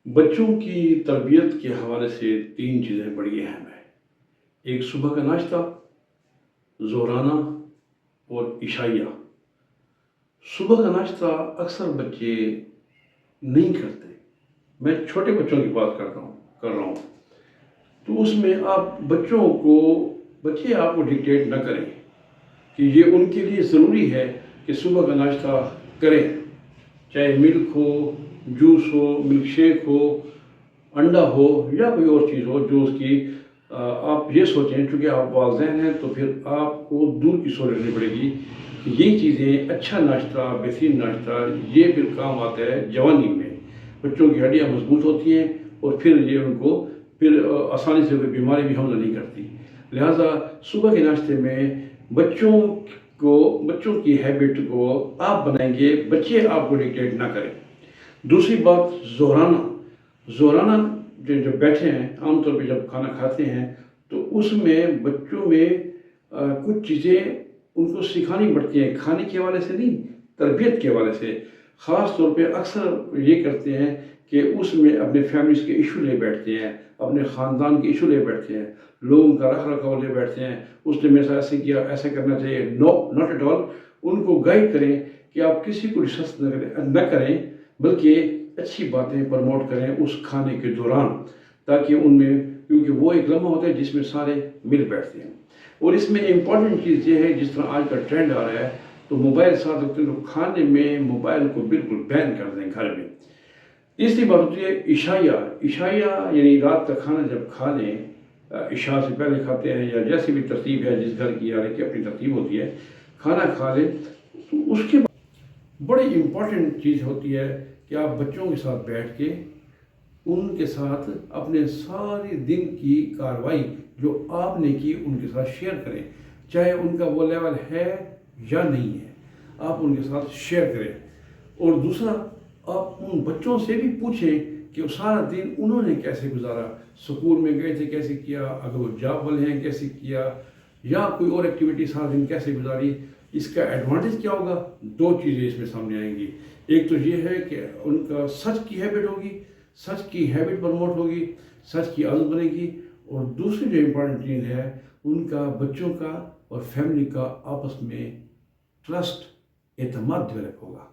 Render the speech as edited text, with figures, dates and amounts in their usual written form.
بچوں کی تربیت کے حوالے سے 3 چیزیں بڑی اہم ہیں۔ ایک صبح کا ناشتہ، ظہرانہ اور عشائیہ۔ صبح کا ناشتہ اکثر بچے نہیں کرتے۔ میں چھوٹے بچوں کی بات کر رہا ہوں تو اس میں بچے آپ کو ڈکٹیٹ نہ کریں کہ یہ ان کے لیے ضروری ہے کہ صبح کا ناشتہ کریں، چاہے ملک ہو، جوس ہو، ملک شیک ہو، انڈا ہو یا کوئی اور چیز ہو جو اس کی آپ یہ سوچیں، چونکہ آپ والدین ہیں تو پھر آپ کو دور کی سوچ رکھنی پڑے گی کہ یہ چیزیں اچھا ناشتہ، بہترین ناشتہ، یہ پھر کام آتا ہے جوانی میں۔ بچوں کی ہڈیاں مضبوط ہوتی ہیں اور پھر یہ ان کو پھر آسانی سے کوئی بیماری بھی حملہ نہیں کرتی۔ لہٰذا صبح کے ناشتے میں بچوں کی ہیبٹ کو آپ بنائیں گے، بچے آپ کو ڈکٹیٹ نہ کریں۔ دوسری بات، ظہرانہ جو بیٹھے ہیں عام طور پہ جب کھانا کھاتے ہیں تو اس میں بچوں میں کچھ چیزیں ان کو سکھانی پڑتی ہیں، کھانے کے حوالے سے نہیں، تربیت کے حوالے سے۔ خاص طور پہ اکثر یہ کرتے ہیں کہ اس میں اپنے فیملیز کے ایشو لے بیٹھتے ہیں، اپنے خاندان کے ایشو لے بیٹھتے ہیں، لوگوں کا رکھ رکھاؤ لے بیٹھتے ہیں۔ اس نے میرے ساتھ ایسے کیا، ایسا کرنا چاہیے، نو ناٹ ایٹ آل۔ ان کو گائیڈ کریں کہ آپ کسی کو ڈسکس نہ کریں بلکہ اچھی باتیں پروموٹ کریں اس کھانے کے دوران، تاکہ ان میں، کیونکہ وہ ایک لمحہ ہوتا ہے جس میں سارے مل بیٹھتے ہیں۔ اور اس میں امپورٹنٹ چیز یہ ہے، جس طرح آج کا ٹرینڈ آ رہا ہے تو موبائل ساتھ رکھتے ہیں تو کھانے میں موبائل کو بالکل بین کر دیں گھر میں۔ تیسری بات ہوتی ہے عشائیہ، یعنی رات کا کھانا جب کھا لیں، عشاء سے پہلے کھاتے ہیں یا جیسی بھی ترتیب ہے، جس گھر کی کی اپنی ترتیب ہوتی ہے، کھانا کھا لیں تو اس کے بعد بڑی امپورٹنٹ چیز ہوتی ہے کہ آپ بچوں کے ساتھ بیٹھ کے ان کے ساتھ اپنے سارے دن کی کارروائی جو آپ نے کی ان کے ساتھ شیئر کریں، چاہے ان کا وہ لیول ہے یا نہیں ہے، آپ ان کے ساتھ شیئر کریں۔ اور دوسرا، آپ ان بچوں سے بھی پوچھیں کہ سارا دن انہوں نے کیسے گزارا، سکول میں گئے تھے کیسے کیا، اگر وہ جاب والے ہیں کیسے کیا، یا کوئی اور ایکٹیویٹی سارا دن کیسے گزاری۔ اس کا ایڈوانٹیج کیا ہوگا؟ 2 چیزیں اس میں سامنے آئیں گی۔ ایک تو یہ ہے کہ ان کا سچ کی ہیبٹ ہوگی، سچ کی ہیبٹ پروموٹ ہوگی، سچ کی عادت بنے گی۔ اور دوسری جو امپورٹنٹ چیز ہے، ان کا بچوں کا اور فیملی کا آپس میں ٹرسٹ، اعتماد ڈیولپ ہوگا۔